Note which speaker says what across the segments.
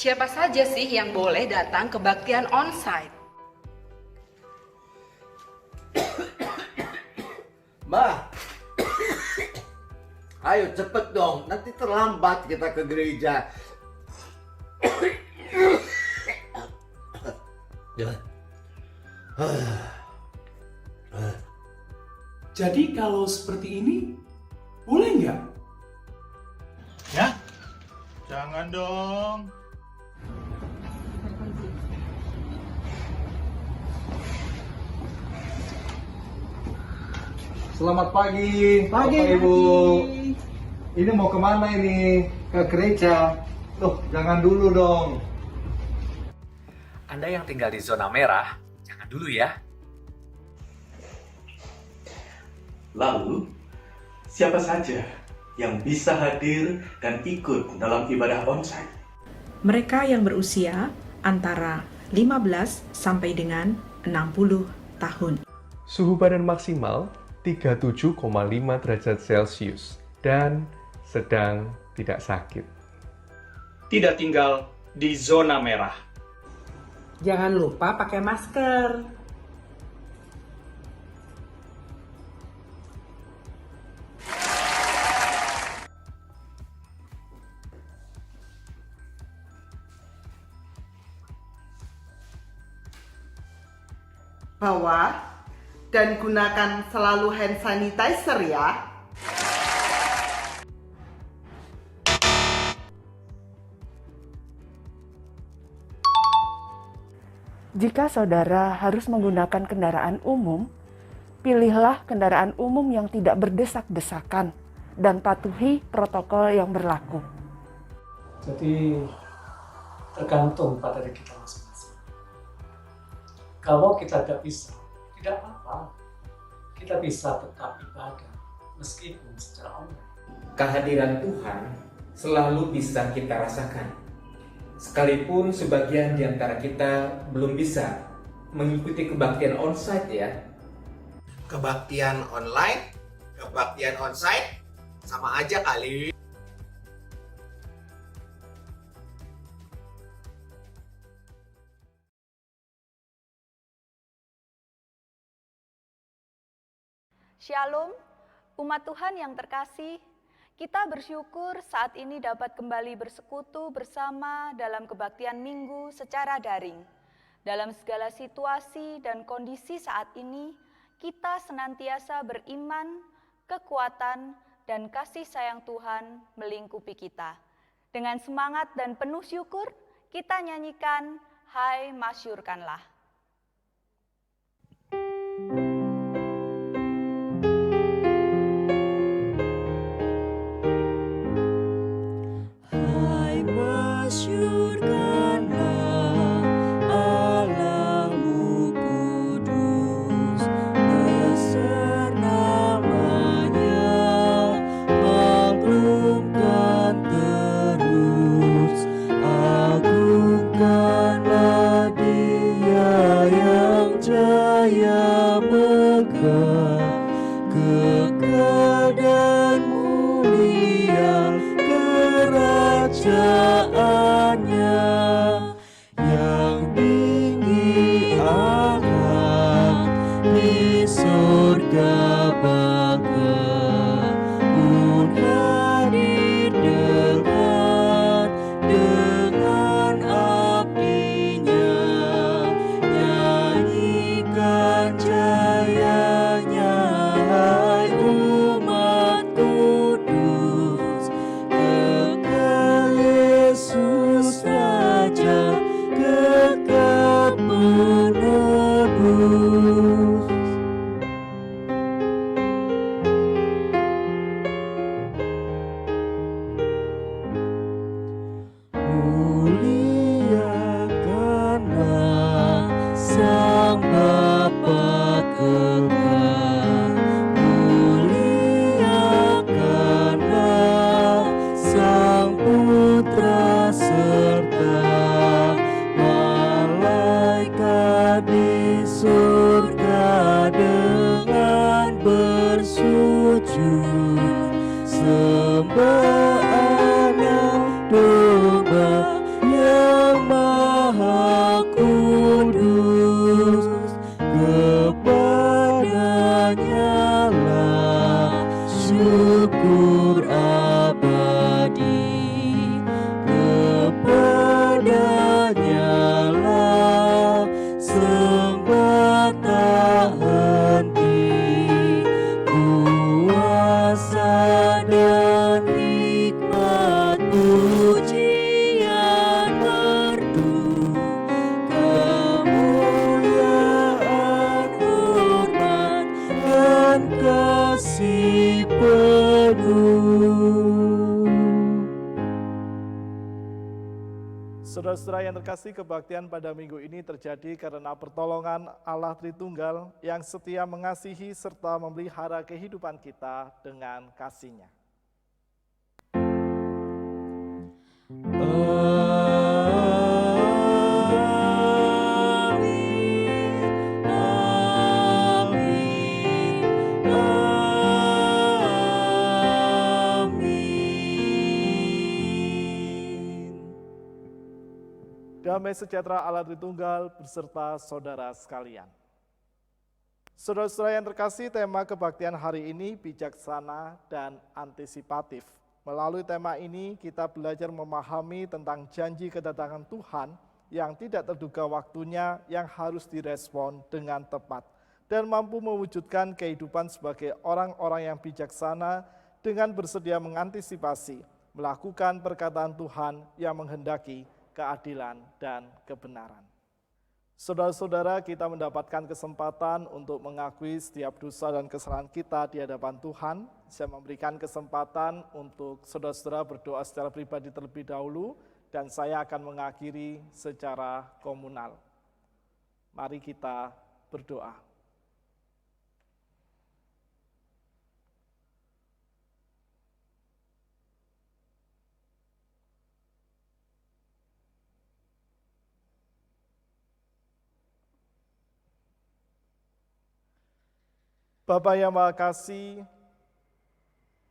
Speaker 1: Siapa saja sih yang boleh datang kebaktian onsite?
Speaker 2: Mbak, ayo cepet dong, nanti terlambat kita ke gereja.
Speaker 3: Jadi kalau seperti ini, boleh nggak?
Speaker 4: Ya? Jangan dong.
Speaker 2: Selamat pagi, Bapak Ibu. Ini mau kemana ini? Ke gereja? Loh, jangan dulu dong.
Speaker 5: Anda yang tinggal di zona merah, jangan dulu ya.
Speaker 6: Lalu, siapa saja yang bisa hadir dan ikut dalam ibadah onsite?
Speaker 7: Mereka yang berusia antara 15 sampai dengan 60 tahun.
Speaker 8: Suhu badan maksimal 37,5 derajat Celcius dan sedang tidak sakit.
Speaker 3: Tidak tinggal di zona merah.
Speaker 9: Jangan lupa pakai masker.
Speaker 10: Bawa dan gunakan selalu hand sanitizer ya.
Speaker 11: Jika saudara harus menggunakan kendaraan umum, pilihlah kendaraan umum yang tidak berdesak-desakan dan patuhi protokol yang berlaku.
Speaker 3: Jadi tergantung pada diri kita masing-masing. Kalau kita tidak bisa, tidak apa-apa. Kita bisa tetap ibadah meskipun secara online.
Speaker 12: Kehadiran Tuhan selalu bisa kita rasakan. Sekalipun sebagian di antara kita belum bisa mengikuti kebaktian onsite ya.
Speaker 13: Kebaktian online, kebaktian onsite, sama aja kali.
Speaker 14: Shalom, umat Tuhan yang terkasih, kita bersyukur saat ini dapat kembali bersekutu bersama dalam kebaktian minggu secara daring. Dalam segala situasi dan kondisi saat ini, kita senantiasa beriman, kekuatan, dan kasih sayang Tuhan melingkupi kita. Dengan semangat dan penuh syukur, kita nyanyikan Hai Masyurkanlah.
Speaker 15: Sembah anak domba yang syukur abadi kepadanya lah sembah tak henti, kuasa dan hikmat pujian merdu, kemuliaan hormat dan kasih penuh.
Speaker 4: Saudara-saudara yang terkasih, kebaktian pada minggu ini terjadi karena pertolongan Allah Tritunggal yang setia mengasihi serta memelihara kehidupan kita dengan kasih-Nya. Damai sejahtera Allah Tritunggal beserta saudara sekalian. Saudara-saudara yang terkasih, tema kebaktian hari ini bijaksana dan antisipatif. Melalui tema ini kita belajar memahami tentang janji kedatangan Tuhan yang tidak terduga waktunya, yang harus direspon dengan tepat dan mampu mewujudkan kehidupan sebagai orang-orang yang bijaksana dengan bersedia mengantisipasi, melakukan perkataan Tuhan yang menghendaki keadilan dan kebenaran. Saudara-saudara, kita mendapatkan kesempatan untuk mengakui setiap dosa dan kesalahan kita di hadapan Tuhan. Saya memberikan kesempatan untuk saudara-saudara berdoa secara pribadi terlebih dahulu, dan saya akan mengakhiri secara komunal. Mari kita berdoa. Bapa yang Maha Kasih,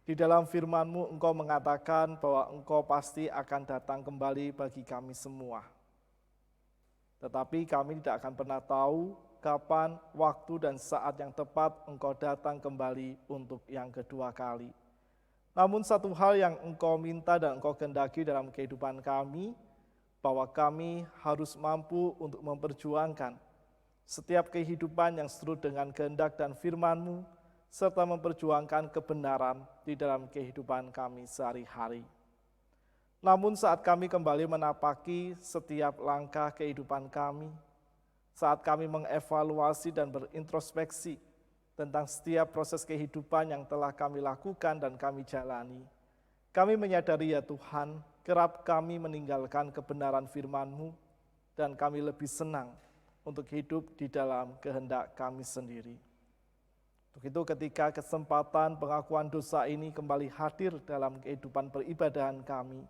Speaker 4: di dalam firman-Mu Engkau mengatakan bahwa Engkau pasti akan datang kembali bagi kami semua. Tetapi kami tidak akan pernah tahu kapan, waktu, dan saat yang tepat Engkau datang kembali untuk yang kedua kali. Namun satu hal yang Engkau minta dan Engkau kehendaki dalam kehidupan kami, bahwa kami harus mampu untuk memperjuangkan setiap kehidupan yang seturut dengan kehendak dan firman-Mu, serta memperjuangkan kebenaran di dalam kehidupan kami sehari-hari. Namun saat kami kembali menapaki setiap langkah kehidupan kami, saat kami mengevaluasi dan berintrospeksi tentang setiap proses kehidupan yang telah kami lakukan dan kami jalani, kami menyadari ya Tuhan, kerap kami meninggalkan kebenaran firman-Mu, dan kami lebih senang untuk hidup di dalam kehendak kami sendiri. Untuk itu ketika kesempatan pengakuan dosa ini kembali hadir dalam kehidupan peribadahan kami,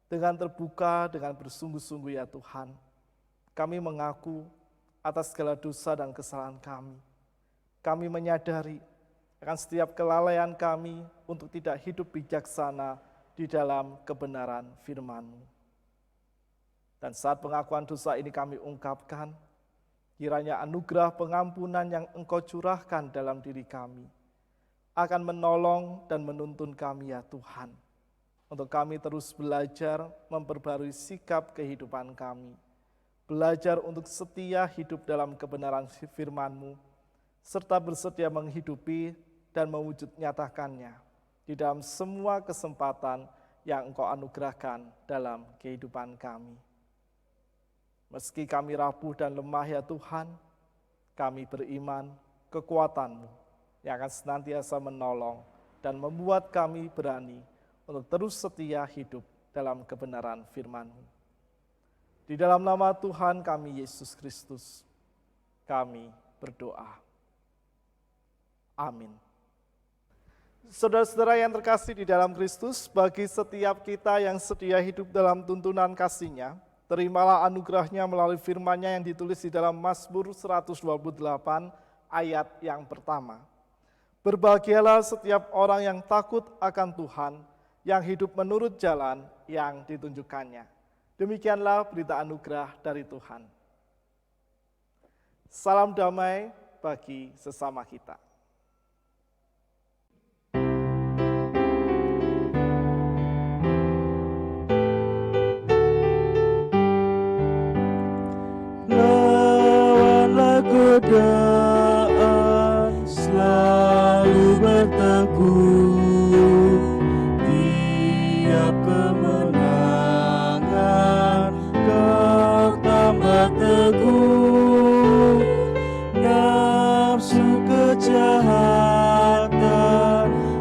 Speaker 4: dengan terbuka, dengan bersungguh-sungguh ya Tuhan, kami mengaku atas segala dosa dan kesalahan kami. Kami menyadari akan setiap kelalaian kami untuk tidak hidup bijaksana di dalam kebenaran firman-Mu. Dan saat pengakuan dosa ini kami ungkapkan, kiranya anugerah pengampunan yang Engkau curahkan dalam diri kami akan menolong dan menuntun kami ya Tuhan, untuk kami terus belajar memperbarui sikap kehidupan kami, belajar untuk setia hidup dalam kebenaran firman-Mu, serta bersedia menghidupi dan mewujud nyatakannya di dalam semua kesempatan yang Engkau anugerahkan dalam kehidupan kami. Meski kami rapuh dan lemah ya Tuhan, kami beriman kekuatan-Mu yang akan senantiasa menolong dan membuat kami berani untuk terus setia hidup dalam kebenaran firman-Mu. Di dalam nama Tuhan kami Yesus Kristus, kami berdoa. Amin. Saudara-saudara yang terkasih di dalam Kristus, bagi setiap kita yang setia hidup dalam tuntunan kasih-Nya, terimalah anugerahnya melalui firman-Nya yang ditulis di dalam Mazmur 128 ayat yang pertama. Berbahagialah setiap orang yang takut akan Tuhan, yang hidup menurut jalan yang ditunjukkannya. Demikianlah berita anugerah dari Tuhan. Salam damai bagi sesama kita.
Speaker 15: berteguh, tiap kemenangan kau tambah teguh. Nafsu kejahatan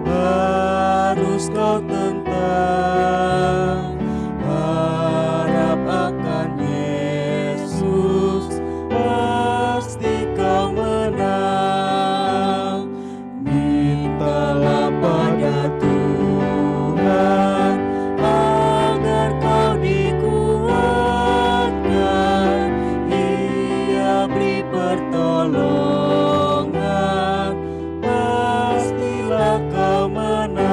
Speaker 15: harus kau tentang, harap akan Yesus pasti kau menang. Mintalah pada Tuhan agar kau dikuatkan, Ia beri pertolongan, pastilah kau menang.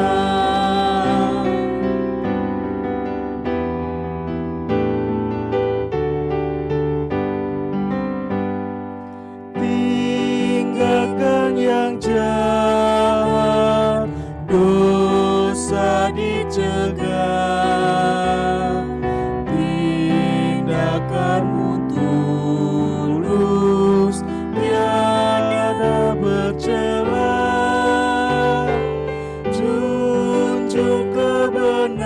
Speaker 15: Tinggalkan yang jahat, dosa dicegah, tindakanmu tulus, tiada bercela. Junjung kebenaran,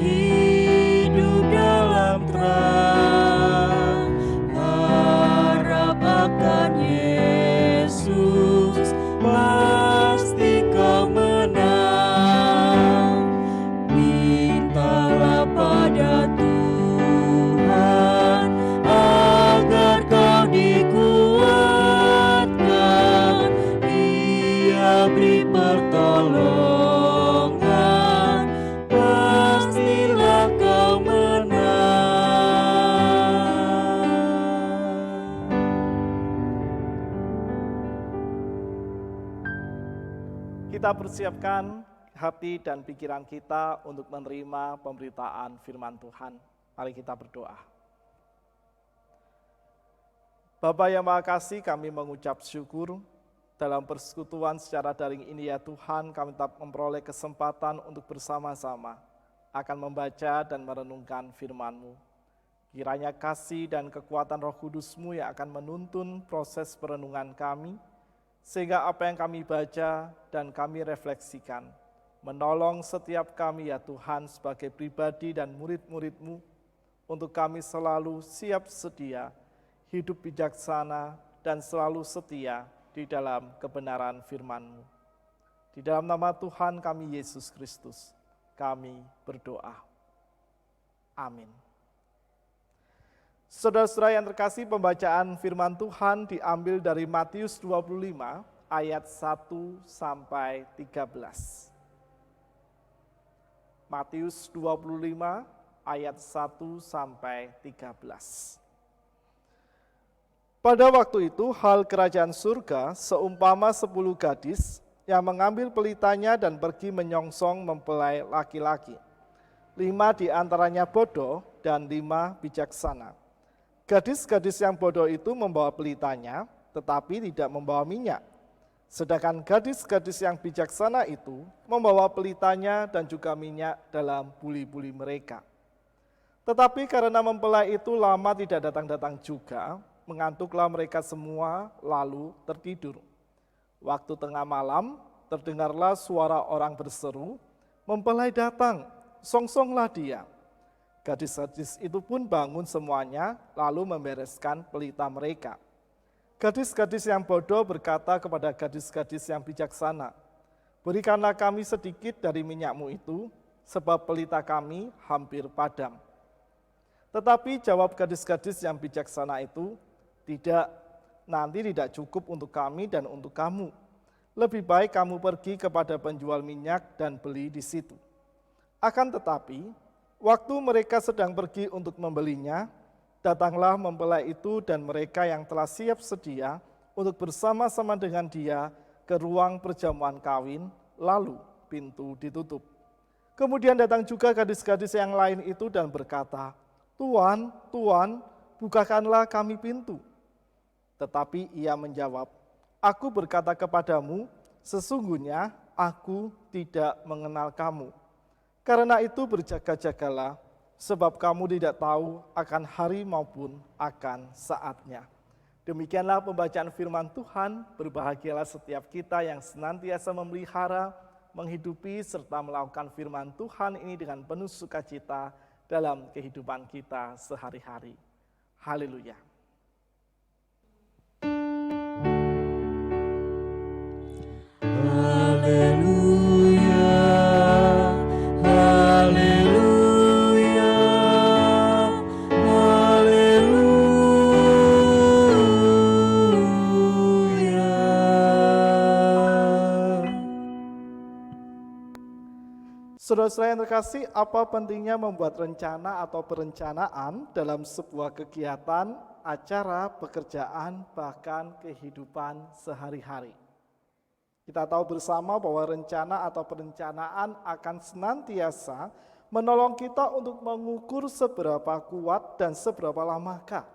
Speaker 15: hidup dalam terang, harap akan Yesus pasti kau menang. Mintalah pada Tuhan agar kau dikuatkan, Ia beri pertolongan, pastilah kau menang.
Speaker 4: Kita persiapkan hati dan pikiran kita untuk menerima pemberitaan firman Tuhan. Mari kita berdoa. Bapa yang Maha Kasih, kami mengucap syukur dalam persekutuan secara daring ini ya Tuhan, kami tetap memperoleh kesempatan untuk bersama-sama akan membaca dan merenungkan firman-Mu. Kiranya kasih dan kekuatan Roh Kudus-Mu yang akan menuntun proses perenungan kami, sehingga apa yang kami baca dan kami refleksikan, menolong setiap kami ya Tuhan sebagai pribadi dan murid-murid-Mu, untuk kami selalu siap sedia, hidup bijaksana dan selalu setia di dalam kebenaran firman-Mu. Di dalam nama Tuhan kami Yesus Kristus, kami berdoa. Amin. Saudara-saudara yang terkasih, pembacaan firman Tuhan diambil dari Matius 25 ayat 1 sampai 13. Matius 25 ayat 1 sampai 13. Pada waktu itu, hal kerajaan surga seumpama 10 gadis yang mengambil pelitanya dan pergi menyongsong mempelai laki-laki. 5 di antaranya bodoh dan 5 bijaksana. Gadis-gadis yang bodoh itu membawa pelitanya, tetapi tidak membawa minyak. Sedangkan gadis-gadis yang bijaksana itu membawa pelitanya dan juga minyak dalam buli-buli mereka. Tetapi karena mempelai itu lama tidak datang-datang juga, mengantuklah mereka semua lalu tertidur. Waktu tengah malam terdengarlah suara orang berseru, "Mempelai datang, songsonglah dia." Gadis-gadis itu pun bangun semuanya lalu membereskan pelita mereka. Gadis-gadis yang bodoh berkata kepada gadis-gadis yang bijaksana, "Berikanlah kami sedikit dari minyakmu itu, sebab pelita kami hampir padam." Tetapi jawab gadis-gadis yang bijaksana itu, "Tidak, nanti tidak cukup untuk kami dan untuk kamu. Lebih baik kamu pergi kepada penjual minyak dan beli di situ." Akan tetapi, waktu mereka sedang pergi untuk membelinya, datanglah mempelai itu dan mereka yang telah siap sedia untuk bersama-sama dengan dia ke ruang perjamuan kawin, lalu pintu ditutup. Kemudian datang juga gadis-gadis yang lain itu dan berkata, "Tuan, Tuan, bukakanlah kami pintu." Tetapi ia menjawab, "Aku berkata kepadamu, sesungguhnya aku tidak mengenal kamu. Karena itu berjaga-jagalah, sebab kamu tidak tahu akan hari maupun akan saatnya." Demikianlah pembacaan firman Tuhan. Berbahagialah setiap kita yang senantiasa memelihara, menghidupi, serta melakukan firman Tuhan ini dengan penuh sukacita dalam kehidupan kita sehari-hari. Haleluya.
Speaker 15: Haleluya, haleluya,
Speaker 4: Saudara-saudara yang terkasih, apa pentingnya membuat rencana atau perencanaan dalam sebuah kegiatan, acara, pekerjaan, bahkan kehidupan sehari-hari? Kita tahu bersama bahwa rencana atau perencanaan akan senantiasa menolong kita untuk mengukur seberapa kuat dan seberapa lamakah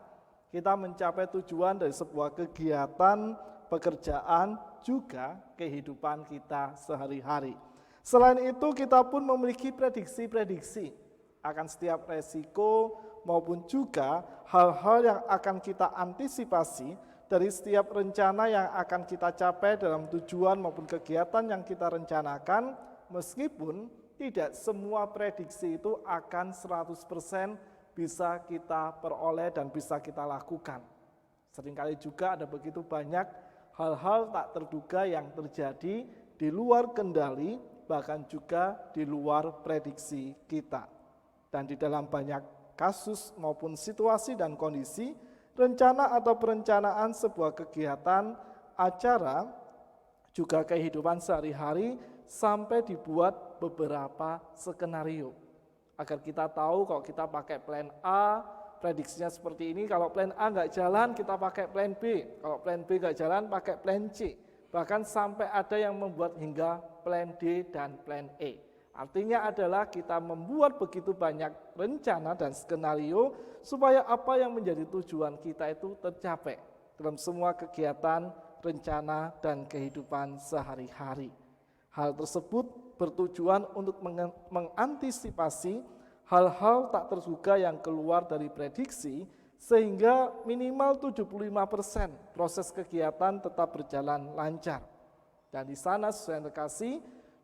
Speaker 4: kita mencapai tujuan dari sebuah kegiatan, pekerjaan, juga kehidupan kita sehari-hari. Selain itu, kita pun memiliki prediksi-prediksi akan setiap resiko maupun juga hal-hal yang akan kita antisipasi dari setiap rencana yang akan kita capai dalam tujuan maupun kegiatan yang kita rencanakan, meskipun tidak semua prediksi itu akan 100% bisa kita peroleh dan bisa kita lakukan. Seringkali juga ada begitu banyak hal-hal tak terduga yang terjadi di luar kendali, bahkan juga di luar prediksi kita. Dan di dalam banyak kasus maupun situasi dan kondisi, rencana atau perencanaan sebuah kegiatan, acara, juga kehidupan sehari-hari sampai dibuat beberapa skenario. Agar kita tahu kalau kita pakai plan A, prediksinya seperti ini, kalau plan A nggak jalan kita pakai plan B, kalau plan B nggak jalan pakai plan C. Bahkan sampai ada yang membuat hingga plan D dan plan E. Artinya adalah kita membuat begitu banyak rencana dan skenario supaya apa yang menjadi tujuan kita itu tercapai dalam semua kegiatan, rencana, dan kehidupan sehari-hari. Hal tersebut bertujuan untuk mengantisipasi hal-hal tak terduga yang keluar dari prediksi sehingga minimal 75% proses kegiatan tetap berjalan lancar. Dan di sana sesuai yang terkasih,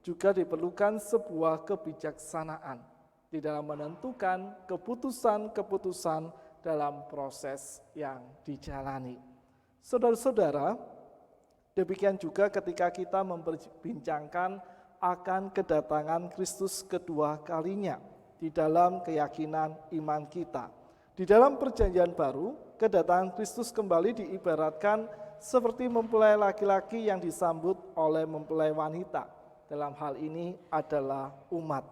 Speaker 4: juga diperlukan sebuah kebijaksanaan di dalam menentukan keputusan-keputusan dalam proses yang dijalani. Saudara-saudara, demikian juga ketika kita memperbincangkan akan kedatangan Kristus kedua kalinya di dalam keyakinan iman kita. Di dalam perjanjian baru, kedatangan Kristus kembali diibaratkan seperti mempelai laki-laki yang disambut oleh mempelai wanita. Dalam hal ini adalah umat.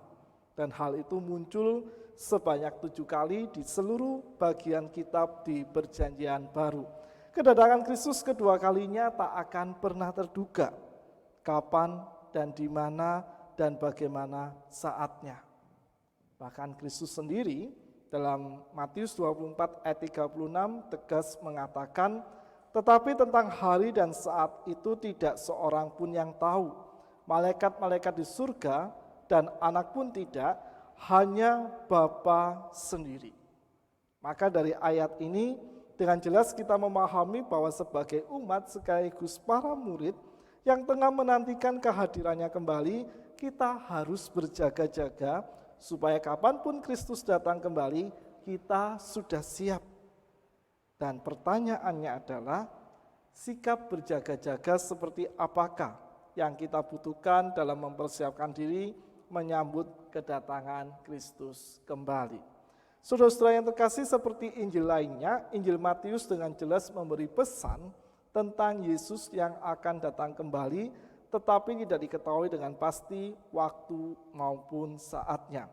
Speaker 4: Dan hal itu muncul sebanyak 7 kali di seluruh bagian kitab di perjanjian baru. Kedatangan Kristus kedua kalinya tak akan pernah terduga kapan dan di mana dan bagaimana saatnya. Bahkan Kristus sendiri dalam Matius 24 ayat 36 tegas mengatakan, tetapi tentang hari dan saat itu tidak seorang pun yang tahu. Malaikat-malaikat di surga dan anak pun tidak, hanya Bapa sendiri. Maka dari ayat ini dengan jelas kita memahami bahwa sebagai umat sekaligus para murid yang tengah menantikan kehadirannya kembali, kita harus berjaga-jaga supaya kapanpun Kristus datang kembali, kita sudah siap. Dan pertanyaannya adalah, sikap berjaga-jaga seperti apakah yang kita butuhkan dalam mempersiapkan diri menyambut kedatangan Kristus kembali. Saudara-saudara yang terkasih, seperti Injil lainnya, Injil Matius dengan jelas memberi pesan tentang Yesus yang akan datang kembali, tetapi tidak diketahui dengan pasti waktu maupun saatnya.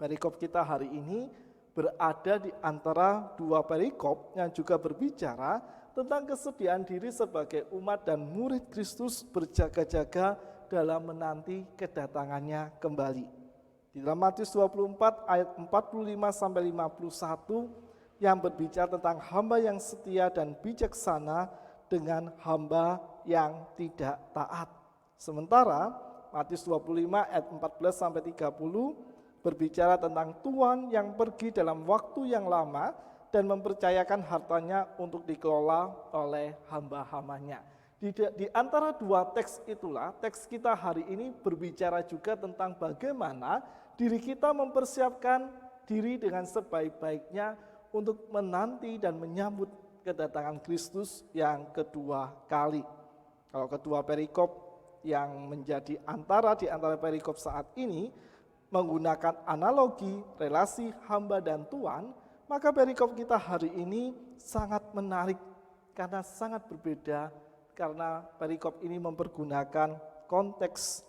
Speaker 4: Perikop kita hari ini berada di antara dua perikop yang juga berbicara tentang kesediaan diri sebagai umat dan murid Kristus berjaga-jaga dalam menanti kedatangannya kembali. Di dalam Matius 24 ayat 45-51 yang berbicara tentang hamba yang setia dan bijaksana dengan hamba yang tidak taat. Sementara Matius 25 ayat 14-30 berbicara tentang tuan yang pergi dalam waktu yang lama dan mempercayakan hartanya untuk dikelola oleh hamba-hambanya. Di antara dua teks itulah, teks kita hari ini berbicara juga tentang bagaimana diri kita mempersiapkan diri dengan sebaik-baiknya untuk menanti dan menyambut kedatangan Kristus yang kedua kali. Kalau kedua perikop yang menjadi di antara perikop saat ini menggunakan analogi relasi hamba dan tuan, maka perikop kita hari ini sangat menarik karena sangat berbeda, karena perikop ini mempergunakan konteks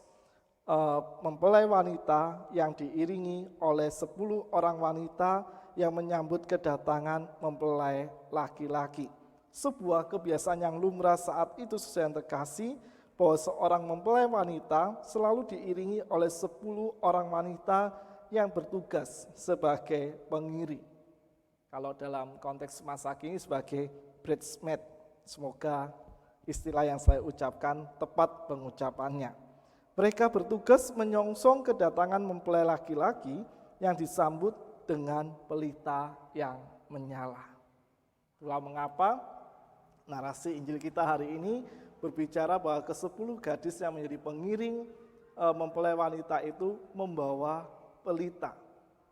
Speaker 4: mempelai wanita yang diiringi oleh 10 orang wanita yang menyambut kedatangan mempelai laki-laki. Sebuah kebiasaan yang lumrah saat itu, saudara yang terkasih, bahwa seorang mempelai wanita selalu diiringi oleh 10 orang wanita yang bertugas sebagai pengiring. Kalau dalam konteks masa kini sebagai bridesmaid, semoga istilah yang saya ucapkan tepat pengucapannya. Mereka bertugas menyongsong kedatangan mempelai laki-laki yang disambut dengan pelita yang menyala. Itulah mengapa narasi Injil kita hari ini berbicara bahwa ke-10 gadis yang menjadi pengiring mempelai wanita itu membawa pelita.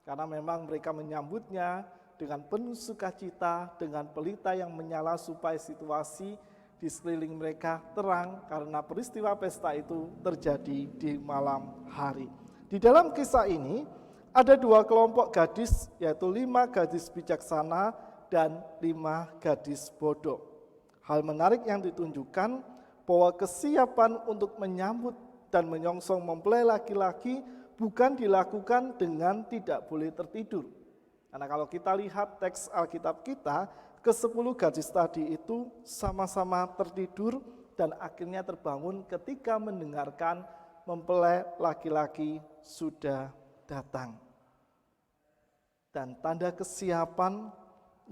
Speaker 4: Karena memang mereka menyambutnya dengan penuh sukacita, dengan pelita yang menyala supaya situasi di sekeliling mereka terang karena peristiwa pesta itu terjadi di malam hari. Di dalam kisah ini ada 2 kelompok gadis, yaitu 5 gadis bijaksana dan 5 gadis bodoh. Hal menarik yang ditunjukkan bahwa kesiapan untuk menyambut dan menyongsong mempelai laki-laki bukan dilakukan dengan tidak boleh tertidur. Karena kalau kita lihat teks Alkitab kita, ke-10 gadis tadi itu sama-sama tertidur dan akhirnya terbangun ketika mendengarkan mempelai laki-laki sudah datang. Dan tanda kesiapan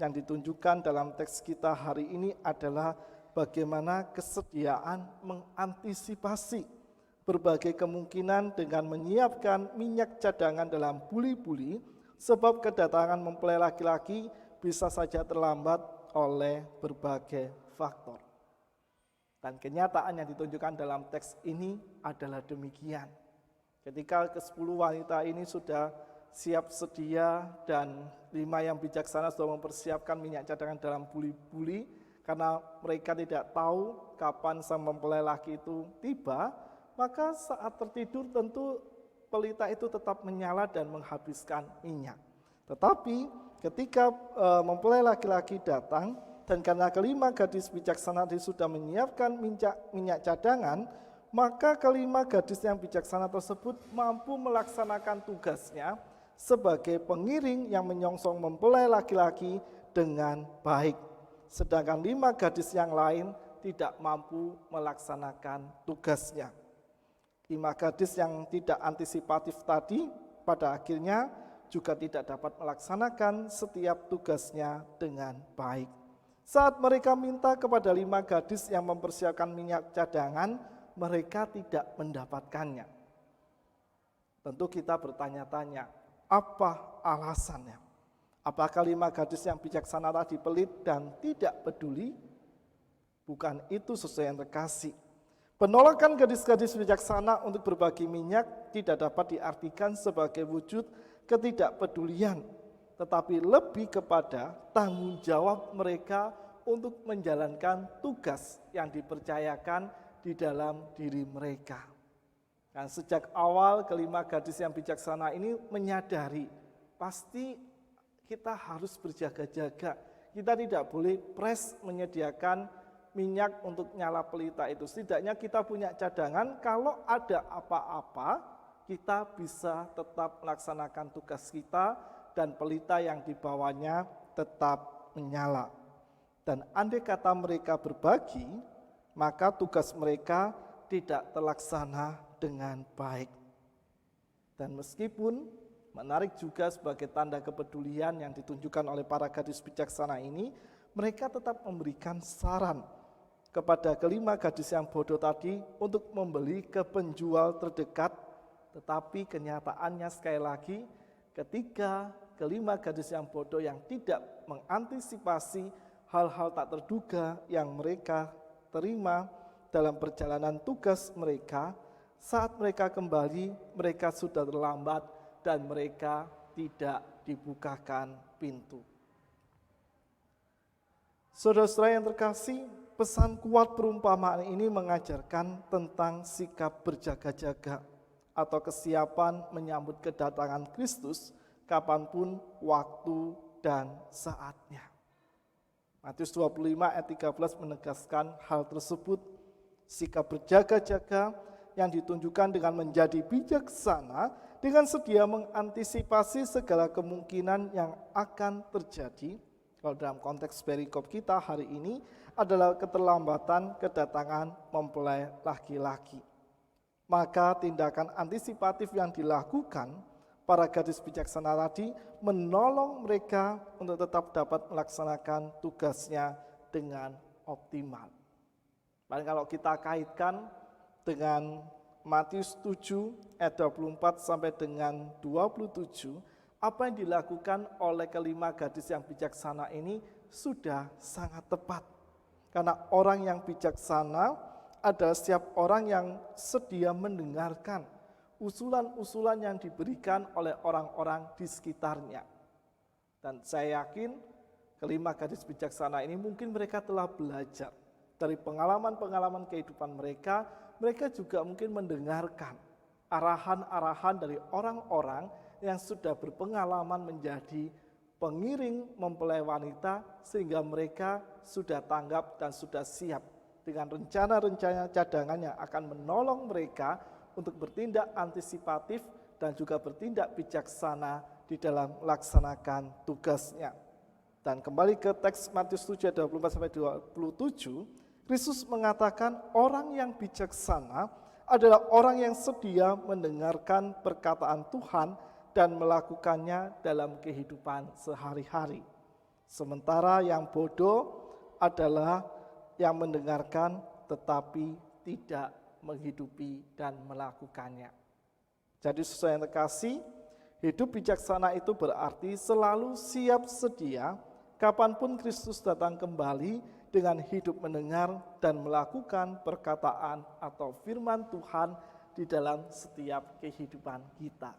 Speaker 4: yang ditunjukkan dalam teks kita hari ini adalah bagaimana kesediaan mengantisipasi berbagai kemungkinan dengan menyiapkan minyak cadangan dalam buli-buli, sebab kedatangan mempelai laki-laki bisa saja terlambat oleh berbagai faktor. Dan kenyataan yang ditunjukkan dalam teks ini adalah demikian. Ketika ke-10 wanita ini sudah siap sedia dan 5 yang bijaksana sudah mempersiapkan minyak cadangan dalam buli-buli, karena mereka tidak tahu kapan sang mempelai laki itu tiba, maka saat tertidur tentu pelita itu tetap menyala dan menghabiskan minyak. Tetapi ketika mempelai laki-laki datang, dan karena kelima gadis bijaksana sudah menyiapkan minyak cadangan, maka kelima gadis yang bijaksana tersebut mampu melaksanakan tugasnya sebagai pengiring yang menyongsong mempelai laki-laki dengan baik. Sedangkan 5 gadis yang lain tidak mampu melaksanakan tugasnya. 5 gadis yang tidak antisipatif tadi pada akhirnya juga tidak dapat melaksanakan setiap tugasnya dengan baik. Saat mereka minta kepada 5 gadis yang mempersiapkan minyak cadangan, mereka tidak mendapatkannya. Tentu kita bertanya-tanya, apa alasannya? Apakah 5 gadis yang bijaksana tadi pelit dan tidak peduli? Bukan itu sesuai yang terkasih. Penolakan gadis-gadis bijaksana untuk berbagi minyak tidak dapat diartikan sebagai wujud ketidakpedulian, tetapi lebih kepada tanggung jawab mereka untuk menjalankan tugas yang dipercayakan di dalam diri mereka. Dan sejak awal kelima gadis yang bijaksana ini menyadari pasti kita harus berjaga-jaga. Kita tidak boleh pres menyediakan minyak untuk nyala pelita itu. Setidaknya kita punya cadangan, kalau ada apa-apa kita bisa tetap melaksanakan tugas kita dan pelita yang dibawanya tetap menyala. Dan andai kata mereka berbagi, maka tugas mereka tidak terlaksana dengan baik. Dan meskipun menarik juga sebagai tanda kepedulian yang ditunjukkan oleh para gadis bijaksana ini, mereka tetap memberikan saran kepada kelima gadis yang bodoh tadi untuk membeli ke penjual terdekat, tetapi kenyataannya sekali lagi ketika kelima gadis yang bodoh yang tidak mengantisipasi hal-hal tak terduga yang mereka terima dalam perjalanan tugas mereka. Saat mereka kembali, mereka sudah terlambat dan mereka tidak dibukakan pintu. Saudara-saudara yang terkasih, pesan kuat perumpamaan ini mengajarkan tentang sikap berjaga-jaga atau kesiapan menyambut kedatangan Kristus kapanpun waktu dan saatnya. Matius 25 ayat 13 menegaskan hal tersebut. Sikap berjaga-jaga yang ditunjukkan dengan menjadi bijaksana dengan sedia mengantisipasi segala kemungkinan yang akan terjadi. Kalau dalam konteks perikop kita hari ini adalah keterlambatan kedatangan mempelai laki-laki. Maka tindakan antisipatif yang dilakukan para gadis bijaksana tadi menolong mereka untuk tetap dapat melaksanakan tugasnya dengan optimal. Dan kalau kita kaitkan dengan Matius 7 ayat 24 sampai dengan 27, apa yang dilakukan oleh kelima gadis yang bijaksana ini sudah sangat tepat. Karena orang yang bijaksana adalah setiap orang yang sedia mendengarkan usulan-usulan yang diberikan oleh orang-orang di sekitarnya. Dan saya yakin kelima gadis bijaksana ini mungkin mereka telah belajar dari pengalaman-pengalaman kehidupan mereka. Mereka juga mungkin mendengarkan arahan-arahan dari orang-orang yang sudah berpengalaman menjadi pengiring mempelai wanita, sehingga mereka sudah tanggap dan sudah siap dengan rencana-rencana cadangan yang akan menolong mereka untuk bertindak antisipatif dan juga bertindak bijaksana di dalam melaksanakan tugasnya. Dan kembali ke teks Matius 7 ayat 24-27, Kristus mengatakan orang yang bijaksana adalah orang yang sedia mendengarkan perkataan Tuhan dan melakukannya dalam kehidupan sehari-hari. Sementara yang bodoh adalah yang mendengarkan tetapi tidak menghidupi dan melakukannya. Jadi sesuai yang terkasih, hidup bijaksana itu berarti selalu siap sedia kapanpun Kristus datang kembali dengan hidup mendengar dan melakukan perkataan atau firman Tuhan di dalam setiap kehidupan kita.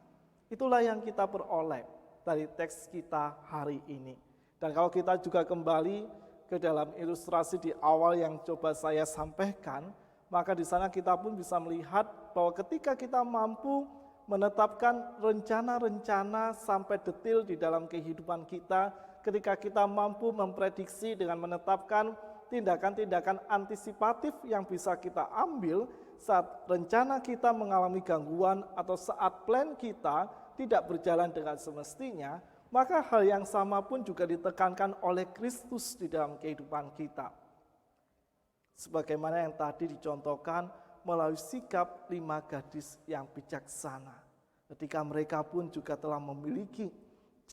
Speaker 4: Itulah yang kita peroleh dari teks kita hari ini. Dan kalau kita juga kembali ke dalam ilustrasi di awal yang coba saya sampaikan, maka di sana kita pun bisa melihat bahwa ketika kita mampu menetapkan rencana-rencana sampai detail di dalam kehidupan kita, ketika kita mampu memprediksi dengan menetapkan tindakan-tindakan antisipatif yang bisa kita ambil saat rencana kita mengalami gangguan atau saat plan kita tidak berjalan dengan semestinya, maka hal yang sama pun juga ditekankan oleh Kristus di dalam kehidupan kita. Sebagaimana yang tadi dicontohkan melalui sikap 5 gadis yang bijaksana. Ketika mereka pun juga telah memiliki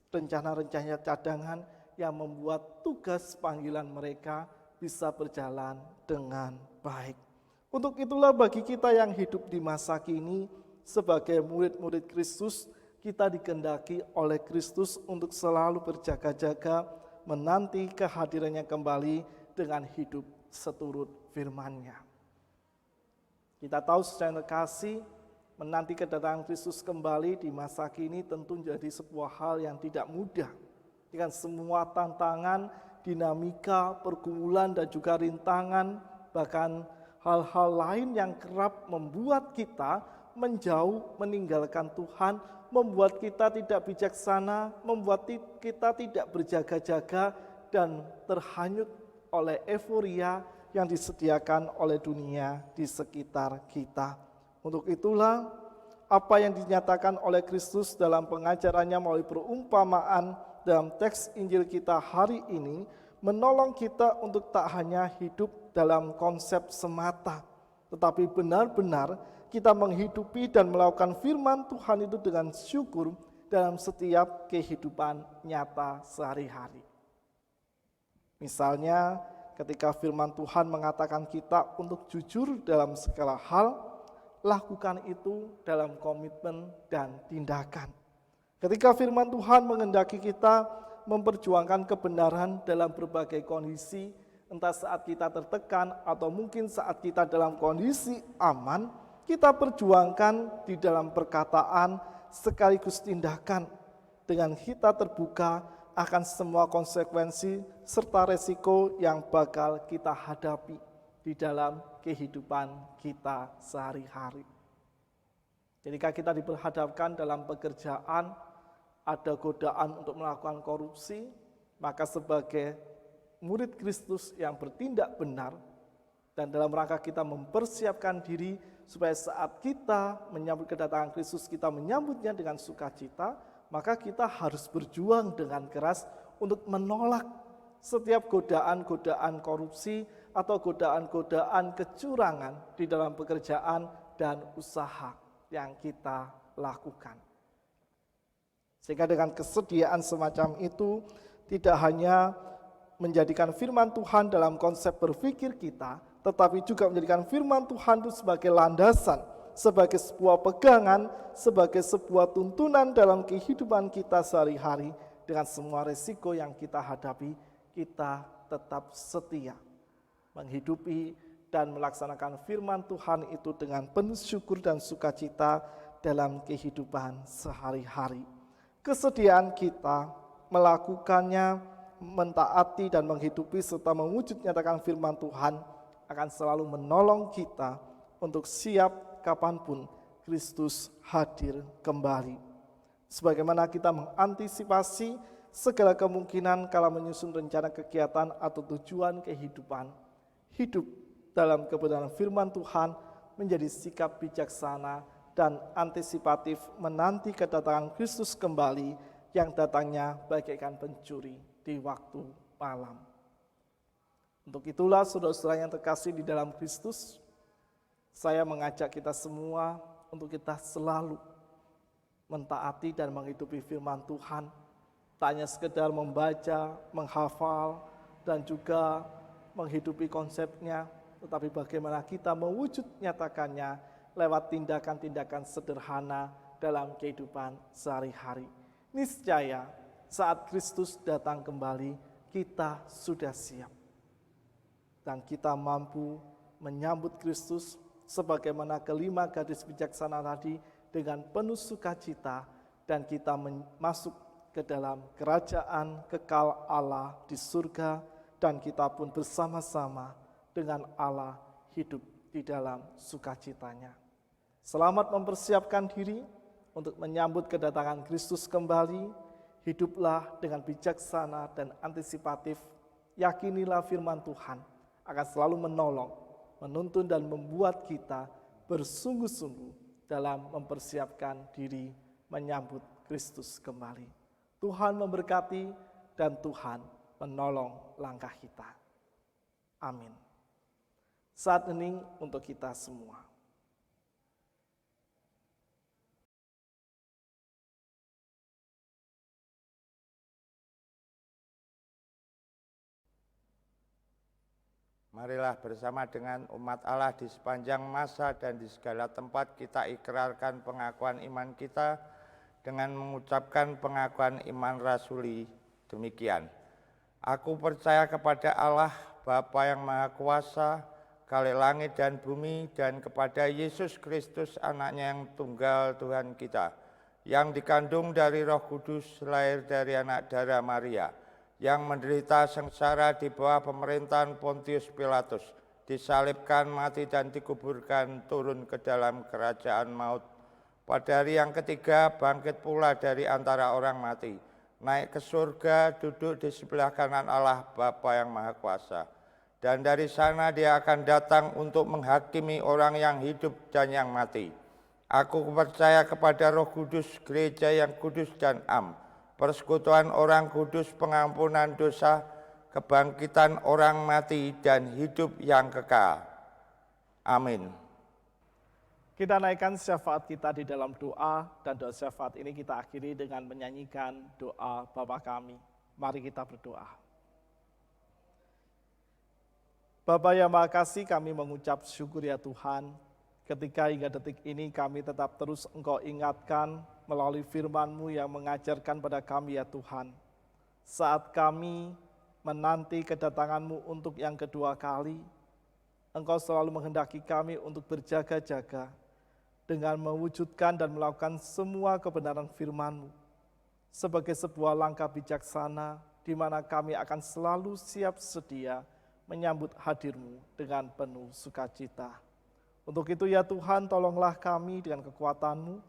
Speaker 4: rencana-rencana cadangan yang membuat tugas panggilan mereka bisa berjalan dengan baik. Untuk itulah bagi kita yang hidup di masa kini sebagai murid-murid Kristus, kita dikehendaki oleh Kristus untuk selalu berjaga-jaga menanti kehadirannya kembali dengan hidup seturut firman-Nya. Kita tahu secara kasih menanti kedatangan Kristus kembali di masa kini tentu menjadi sebuah hal yang tidak mudah. Dengan semua tantangan, dinamika, pergumulan dan juga rintangan, bahkan hal-hal lain yang kerap membuat kita menjauh meninggalkan Tuhan, membuat kita tidak bijaksana, membuat kita tidak berjaga-jaga dan terhanyut oleh euforia yang disediakan oleh dunia di sekitar kita. Untuk itulah apa yang dinyatakan oleh Kristus dalam pengajarannya melalui perumpamaan dalam teks Injil kita hari ini menolong kita untuk tak hanya hidup dalam konsep semata, tetapi benar-benar kita menghidupi dan melakukan firman Tuhan itu dengan syukur dalam setiap kehidupan nyata sehari-hari. Misalnya ketika firman Tuhan mengatakan kita untuk jujur dalam segala hal, lakukan itu dalam komitmen dan tindakan. Ketika firman Tuhan menghendaki kita memperjuangkan kebenaran dalam berbagai kondisi, entah saat kita tertekan atau mungkin saat kita dalam kondisi aman, kita perjuangkan di dalam perkataan sekaligus tindakan dengan kita terbuka akan semua konsekuensi serta resiko yang bakal kita hadapi di dalam kehidupan kita sehari-hari. Ketika kita diperhadapkan dalam pekerjaan, ada godaan untuk melakukan korupsi, maka sebagai murid Kristus yang bertindak benar dan dalam rangka kita mempersiapkan diri supaya saat kita menyambut kedatangan Kristus, kita menyambutnya dengan sukacita, maka kita harus berjuang dengan keras untuk menolak setiap godaan-godaan korupsi atau godaan-godaan kecurangan di dalam pekerjaan dan usaha yang kita lakukan. Sehingga dengan kesediaan semacam itu tidak hanya menjadikan firman Tuhan dalam konsep berpikir kita, tetapi juga menjadikan firman Tuhan itu sebagai landasan, sebagai sebuah pegangan, sebagai sebuah tuntunan dalam kehidupan kita sehari-hari. Dengan semua resiko yang kita hadapi, kita tetap setia menghidupi dan melaksanakan firman Tuhan itu dengan penuh syukur dan sukacita dalam kehidupan sehari-hari. Kesediaan kita melakukannya, mentaati dan menghidupi serta mewujud nyatakan firman Tuhan akan selalu menolong kita untuk siap kapanpun Kristus hadir kembali. Sebagaimana kita mengantisipasi segala kemungkinan kala menyusun rencana kegiatan atau tujuan kehidupan, hidup dalam kebenaran firman Tuhan menjadi sikap bijaksana dan antisipatif menanti kedatangan Kristus kembali yang datangnya bagaikan pencuri di waktu malam. Untuk itulah saudara-saudara yang terkasih di dalam Kristus, saya mengajak kita semua untuk kita selalu mentaati dan menghidupi firman Tuhan. Tak hanya sekedar membaca, menghafal, dan juga menghidupi konsepnya, tetapi bagaimana kita mewujud nyatakannya lewat tindakan-tindakan sederhana dalam kehidupan sehari-hari. Niscaya saat Kristus datang kembali, kita sudah siap. Dan kita mampu menyambut Kristus sebagaimana kelima gadis bijaksana tadi dengan penuh sukacita, dan kita masuk ke dalam kerajaan kekal Allah di surga, dan kita pun bersama-sama dengan Allah hidup di dalam sukacitanya. Selamat mempersiapkan diri untuk menyambut kedatangan Kristus kembali. Hiduplah dengan bijaksana dan antisipatif. Yakinilah firman Tuhan akan selalu menolong, menuntun dan membuat kita bersungguh-sungguh dalam mempersiapkan diri menyambut Kristus kembali. Tuhan memberkati dan Tuhan menolong langkah kita. Amin. Saat hening untuk kita semua.
Speaker 16: Marilah bersama dengan umat Allah di sepanjang masa dan di segala tempat kita ikrarkan pengakuan iman kita dengan mengucapkan pengakuan iman rasuli demikian. Aku percaya kepada Allah, Bapa yang Maha Kuasa, Kali langit dan bumi, dan kepada Yesus Kristus, anaknya yang tunggal Tuhan kita, yang dikandung dari Roh Kudus, lahir dari anak darah Maria, yang menderita sengsara di bawah pemerintahan Pontius Pilatus, disalibkan, mati dan dikuburkan, turun ke dalam kerajaan maut. Pada hari yang ketiga bangkit pula dari antara orang mati, naik ke surga, duduk di sebelah kanan Allah Bapa yang Maha Kuasa. Dan dari sana dia akan datang untuk menghakimi orang yang hidup dan yang mati. Aku percaya kepada Roh Kudus, gereja yang kudus dan am, persekutuan orang kudus, pengampunan dosa, kebangkitan orang mati, dan hidup yang kekal. Amin.
Speaker 4: Kita naikkan syafaat kita di dalam doa, dan doa syafaat ini kita akhiri dengan menyanyikan doa Bapa kami. Mari kita berdoa. Bapa yang Maha Kasih, kami mengucap syukur ya Tuhan, ketika hingga detik ini kami tetap terus Engkau ingatkan melalui firman-Mu yang mengajarkan pada kami ya Tuhan. Saat kami menanti kedatangan-Mu untuk yang kedua kali, Engkau selalu menghendaki kami untuk berjaga-jaga dengan mewujudkan dan melakukan semua kebenaran firman-Mu sebagai sebuah langkah bijaksana di mana kami akan selalu siap sedia menyambut hadir-Mu dengan penuh sukacita. Untuk itu ya Tuhan, tolonglah kami dengan kekuatan-Mu,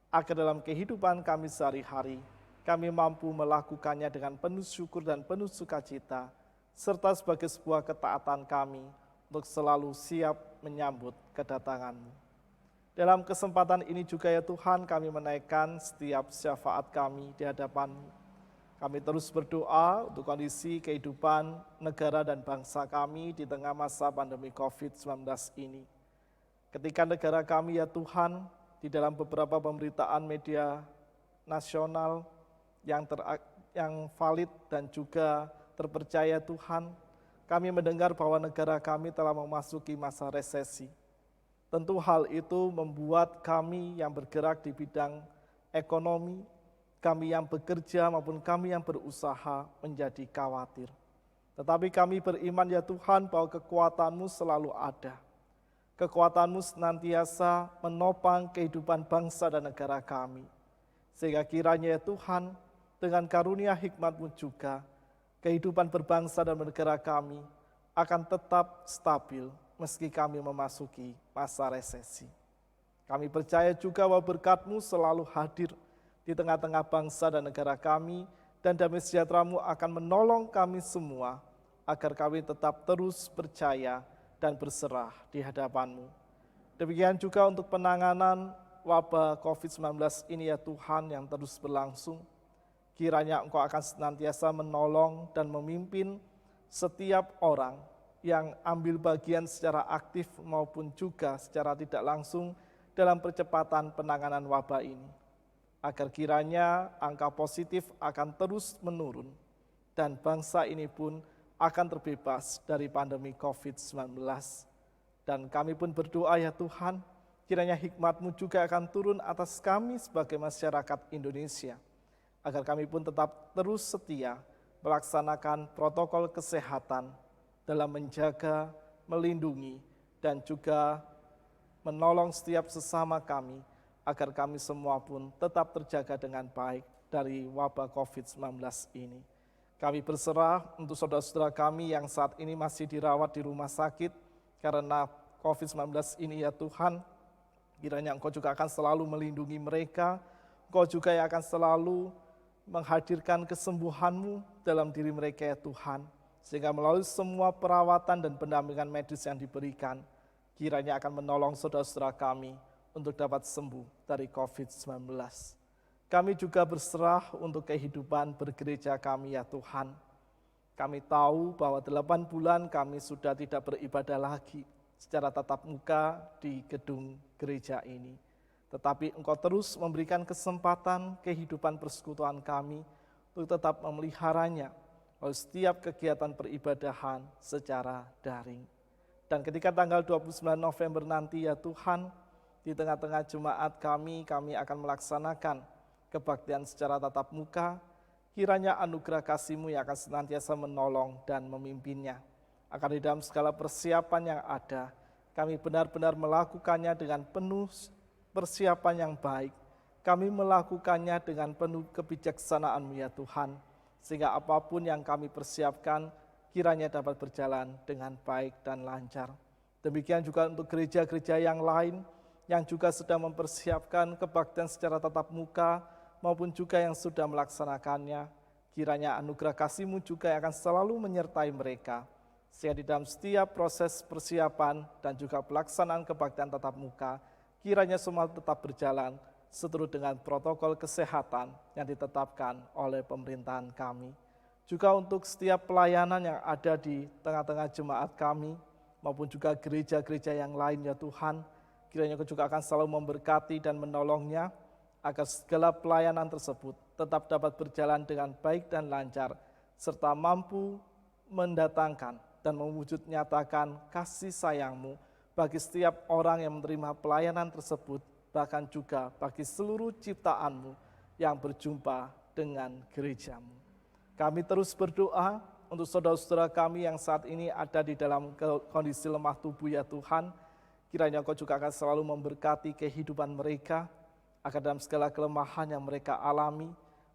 Speaker 4: agar dalam kehidupan kami sehari-hari, kami mampu melakukannya dengan penuh syukur dan penuh sukacita, serta sebagai sebuah ketaatan kami untuk selalu siap menyambut kedatangan-Mu. Dalam kesempatan ini juga ya Tuhan, kami menaikkan setiap syafaat kami di hadapan-Mu. Kami terus berdoa untuk kondisi kehidupan negara dan bangsa kami di tengah masa pandemi COVID-19 ini. Ketika negara kami ya Tuhan, di dalam beberapa pemberitaan media nasional yang valid dan juga terpercaya Tuhan, kami mendengar bahwa negara kami telah memasuki masa resesi. Tentu hal itu membuat kami yang bergerak di bidang ekonomi, kami yang bekerja maupun kami yang berusaha menjadi khawatir. Tetapi kami beriman ya Tuhan bahwa kekuatan-Mu selalu ada. Kekuatan-Mu senantiasa menopang kehidupan bangsa dan negara kami. Sehingga kiranya ya Tuhan, dengan karunia hikmat-Mu juga, kehidupan berbangsa dan bernegara kami akan tetap stabil meski kami memasuki masa resesi. Kami percaya juga bahwa berkat-Mu selalu hadir di tengah-tengah bangsa dan negara kami, dan damai sejahtera-Mu akan menolong kami semua, agar kami tetap terus percaya dan berserah di hadapan-Mu. Demikian juga untuk penanganan wabah COVID-19 ini ya Tuhan yang terus berlangsung. Kiranya Engkau akan senantiasa menolong dan memimpin setiap orang yang ambil bagian secara aktif maupun juga secara tidak langsung dalam percepatan penanganan wabah ini. Agar kiranya angka positif akan terus menurun dan bangsa ini pun akan terbebas dari pandemi COVID-19. Dan kami pun berdoa ya Tuhan, kiranya hikmat-Mu juga akan turun atas kami sebagai masyarakat Indonesia, agar kami pun tetap terus setia melaksanakan protokol kesehatan dalam menjaga, melindungi, dan juga menolong setiap sesama kami, agar kami semua pun tetap terjaga dengan baik dari wabah COVID-19 ini. Kami berserah untuk saudara-saudara kami yang saat ini masih dirawat di rumah sakit karena COVID-19 ini ya Tuhan. Kiranya Engkau juga akan selalu melindungi mereka, Engkau juga yang akan selalu menghadirkan kesembuhan-Mu dalam diri mereka ya Tuhan. Sehingga melalui semua perawatan dan pendampingan medis yang diberikan, kiranya akan menolong saudara-saudara kami untuk dapat sembuh dari COVID-19. Kami juga berserah untuk kehidupan bergereja kami ya Tuhan. Kami tahu bahwa 8 bulan kami sudah tidak beribadah lagi secara tatap muka di gedung gereja ini. Tetapi Engkau terus memberikan kesempatan kehidupan persekutuan kami untuk tetap memeliharanya oleh setiap kegiatan peribadahan secara daring. Dan ketika tanggal 29 November nanti ya Tuhan, di tengah-tengah jemaat kami akan melaksanakan kebaktian secara tatap muka, kiranya anugerah kasih-Mu yang akan senantiasa menolong dan memimpinnya. Akan di dalam segala persiapan yang ada, kami benar-benar melakukannya dengan penuh persiapan yang baik. Kami melakukannya dengan penuh kebijaksanaan-Mu ya Tuhan, sehingga apapun yang kami persiapkan, kiranya dapat berjalan dengan baik dan lancar. Demikian juga untuk gereja-gereja yang lain, yang juga sedang mempersiapkan kebaktian secara tatap muka, maupun juga yang sudah melaksanakannya, kiranya anugerah kasih-Mu juga akan selalu menyertai mereka, sehingga di dalam setiap proses persiapan dan juga pelaksanaan kebaktian tatap muka, kiranya semua tetap berjalan seturut dengan protokol kesehatan yang ditetapkan oleh pemerintahan kami. Juga untuk setiap pelayanan yang ada di tengah-tengah jemaat kami, maupun juga gereja-gereja yang lain ya Tuhan, kiranya Engkau juga akan selalu memberkati dan menolongnya, agar segala pelayanan tersebut tetap dapat berjalan dengan baik dan lancar, serta mampu mendatangkan dan mewujud nyatakan kasih sayang-Mu bagi setiap orang yang menerima pelayanan tersebut, bahkan juga bagi seluruh ciptaan-Mu yang berjumpa dengan gereja-Mu. Kami terus berdoa untuk saudara-saudara kami yang saat ini ada di dalam kondisi lemah tubuh ya Tuhan. Kiranya Engkau juga akan selalu memberkati kehidupan mereka, agar dalam segala kelemahan yang mereka alami,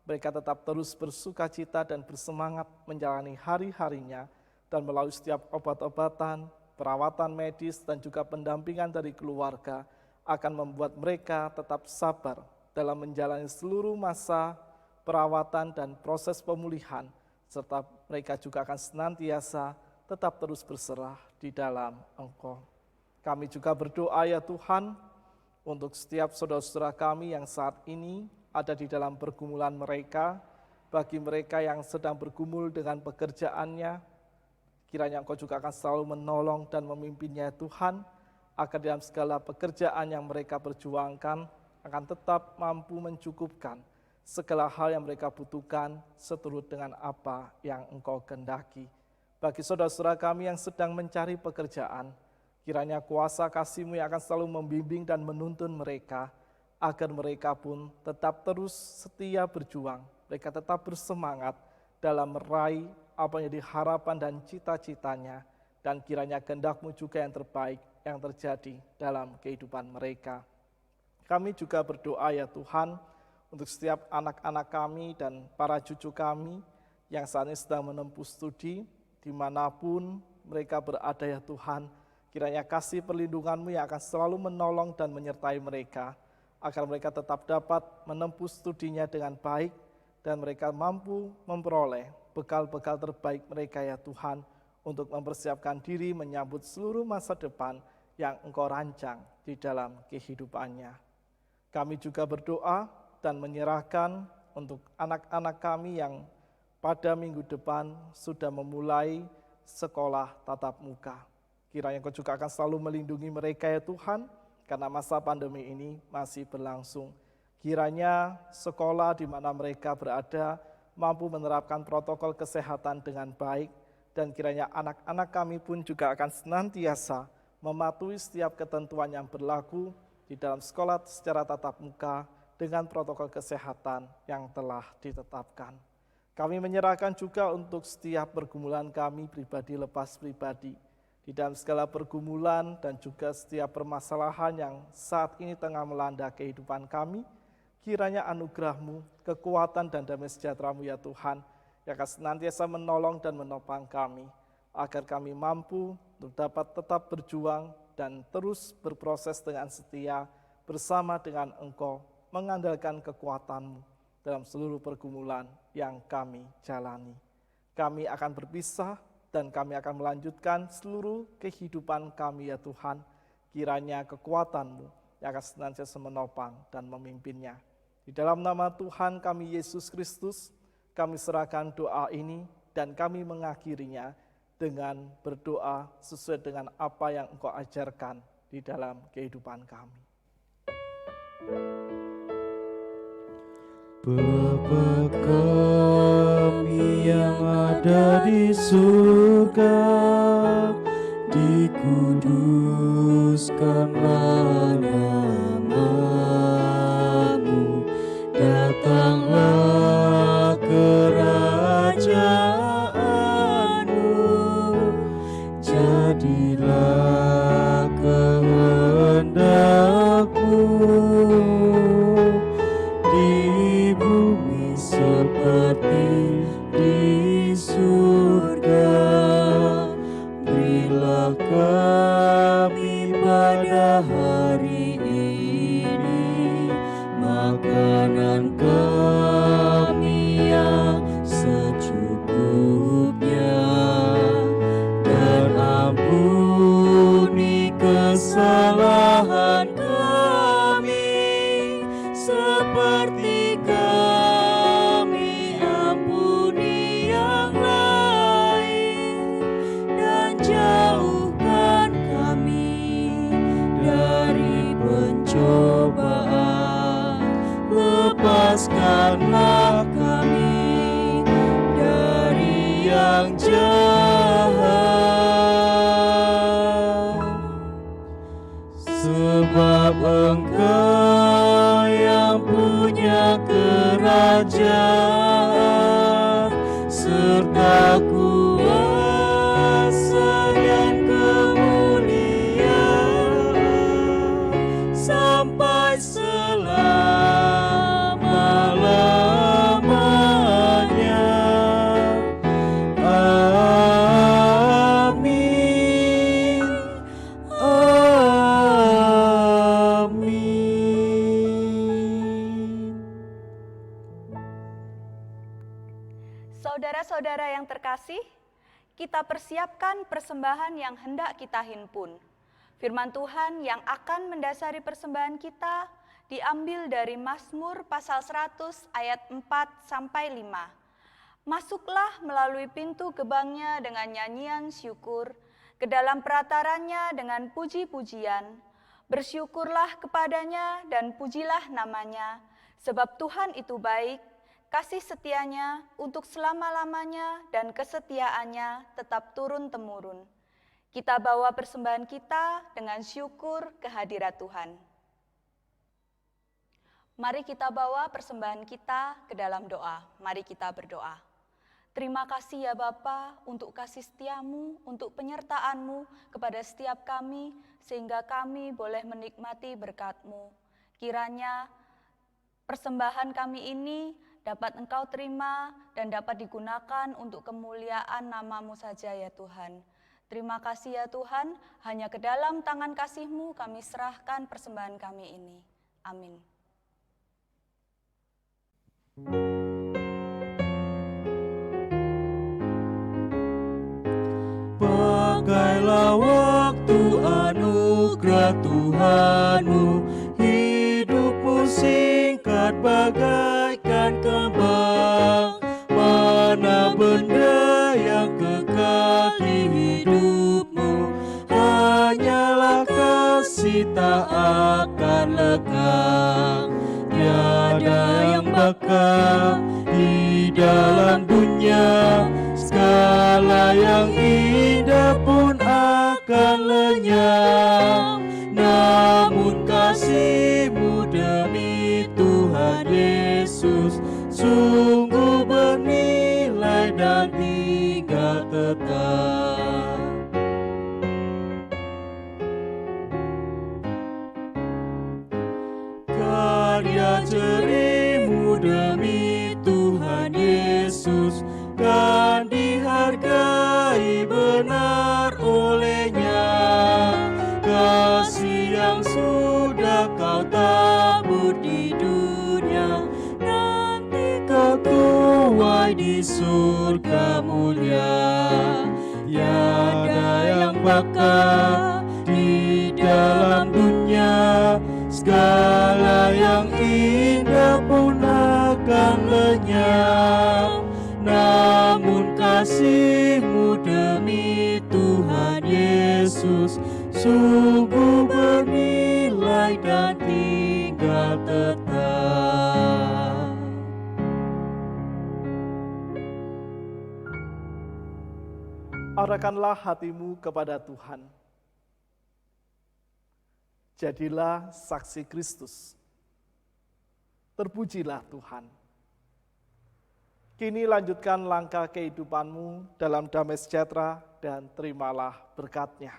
Speaker 4: mereka tetap terus bersukacita dan bersemangat menjalani hari-harinya, dan melalui setiap obat-obatan, perawatan medis, dan juga pendampingan dari keluarga, akan membuat mereka tetap sabar dalam menjalani seluruh masa perawatan dan proses pemulihan, serta mereka juga akan senantiasa tetap terus berserah di dalam Engkau. Kami juga berdoa ya Tuhan, untuk setiap saudara-saudara kami yang saat ini ada di dalam pergumulan mereka, bagi mereka yang sedang bergumul dengan pekerjaannya, kiranya Engkau juga akan selalu menolong dan memimpinnya Tuhan, agar dalam segala pekerjaan yang mereka perjuangkan akan tetap mampu mencukupkan segala hal yang mereka butuhkan seturut dengan apa yang Engkau kehendaki. Bagi saudara-saudara kami yang sedang mencari pekerjaan, kiranya kuasa kasih-Mu yang akan selalu membimbing dan menuntun mereka, agar mereka pun tetap terus setia berjuang, mereka tetap bersemangat dalam meraih apa yang menjadi harapan dan cita-citanya, dan kiranya kehendak-Mu juga yang terbaik yang terjadi dalam kehidupan mereka. Kami juga berdoa ya Tuhan, untuk setiap anak-anak kami dan para cucu kami yang saat ini sedang menempuh studi, dimanapun mereka berada ya Tuhan, kiranya kasih perlindungan-Mu yang akan selalu menolong dan menyertai mereka, agar mereka tetap dapat menempuh studinya dengan baik, dan mereka mampu memperoleh bekal-bekal terbaik mereka ya Tuhan, untuk mempersiapkan diri menyambut seluruh masa depan yang Engkau rancang di dalam kehidupannya. Kami juga berdoa dan menyerahkan untuk anak-anak kami yang pada minggu depan sudah memulai sekolah tatap muka. Kiranya Engkau juga akan selalu melindungi mereka ya Tuhan, karena masa pandemi ini masih berlangsung. Kiranya sekolah di mana mereka berada mampu menerapkan protokol kesehatan dengan baik, dan kiranya anak-anak kami pun juga akan senantiasa mematuhi setiap ketentuan yang berlaku di dalam sekolah secara tatap muka dengan protokol kesehatan yang telah ditetapkan. Kami menyerahkan juga untuk setiap pergumulan kami pribadi lepas pribadi, di dalam segala pergumulan dan juga setiap permasalahan yang saat ini tengah melanda kehidupan kami, kiranya anugerah-Mu, kekuatan dan damai sejahtera-Mu ya Tuhan, yang akan senantiasa menolong dan menopang kami, agar kami mampu untuk dapat tetap berjuang dan terus berproses dengan setia bersama dengan Engkau, mengandalkan kekuatan-Mu dalam seluruh pergumulan yang kami jalani. Kami akan berpisah dan kami akan melanjutkan seluruh kehidupan kami ya Tuhan. Kiranya kekuatan-Mu yang akan senantiasa menopang dan memimpinnya. Di dalam nama Tuhan kami Yesus Kristus, kami serahkan doa ini dan kami mengakhirinya dengan berdoa sesuai dengan apa yang Engkau ajarkan di dalam kehidupan kami.
Speaker 15: Bapa kami yang ada di surga, dikuduskanlah nama-Mu, datanglah kerajaan-Mu, jadilah kehendak-Mu di bumi seperti di surga. Berilah kami pada hari ini makanan kami yang secukupnya, dan ampuni kesalahan kami seperti kami ampuni yang lain, dan jauhkan kami dari pencobaan, lepaskanlah kami dari yang jahat, sebab sebab Engkau yang punya kerajaan serta kuasa dan kemuliaan sampai selama-lamanya. Amin. Amin.
Speaker 14: Saudara-saudara yang terkasih, kita persiapkan persembahan yang hendak kita himpun. Firman Tuhan yang akan mendasari persembahan kita diambil dari Mazmur pasal 100 ayat 4-5. Masuklah melalui pintu gerbangnya dengan nyanyian syukur, ke dalam perataranya dengan puji-pujian. Bersyukurlah kepadanya dan pujilah namanya, sebab Tuhan itu baik, kasih setianya untuk selama-lamanya dan kesetiaannya tetap turun-temurun. Kita bawa persembahan kita dengan syukur ke hadirat Tuhan. Mari kita bawa persembahan kita ke dalam doa. Mari kita berdoa. Terima kasih ya Bapa untuk kasih setiamu, untuk penyertaan-Mu kepada setiap kami, sehingga kami boleh menikmati berkat-Mu. Kiranya persembahan kami ini dapat Engkau terima dan dapat digunakan untuk kemuliaan nama-Mu saja ya Tuhan. Terima kasih ya Tuhan, hanya ke dalam tangan kasih-Mu kami serahkan persembahan kami ini. Amin.
Speaker 15: Pakailah waktu anugerah Tuhan-Mu, hidupmu singkat bagaikan kembang. Mana benda yang kekal di hidupmu, hanyalah kasih tak akan lekang. Tiada yang bakal di dalam dunia, segala yang indah pun akan lenyap. Namun kasih-Mu demi Tuhan Yesus sungguh bernilai dan tinggal tetap. Karya jeri-Mu demi Tuhan Yesus kan dihargai benar oleh-Nya. Kasih yang sudah Kau tabur di dunia, nanti Kau tuai di surga mulia. Tiada yang bakal di dalam dunia, segala yang indah pun akan lenyap. Namun kasih-Mu demi Tuhan Yesus sungguh bernilai dan tinggal tetap.
Speaker 4: Arahkanlah hatimu kepada Tuhan. Jadilah saksi Kristus. Terpujilah Tuhan. Kini lanjutkan langkah kehidupanmu dalam damai sejahtera dan terimalah berkat-Nya.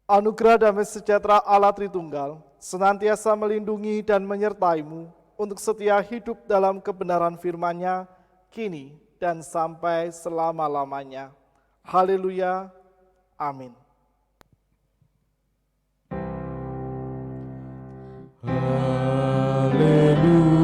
Speaker 4: Anugerah damai sejahtera Allah Tritunggal senantiasa melindungi dan menyertai-mu untuk setia hidup dalam kebenaran firman-Nya kini dan sampai selama-lamanya. Haleluya. Amin.
Speaker 15: Haleluya.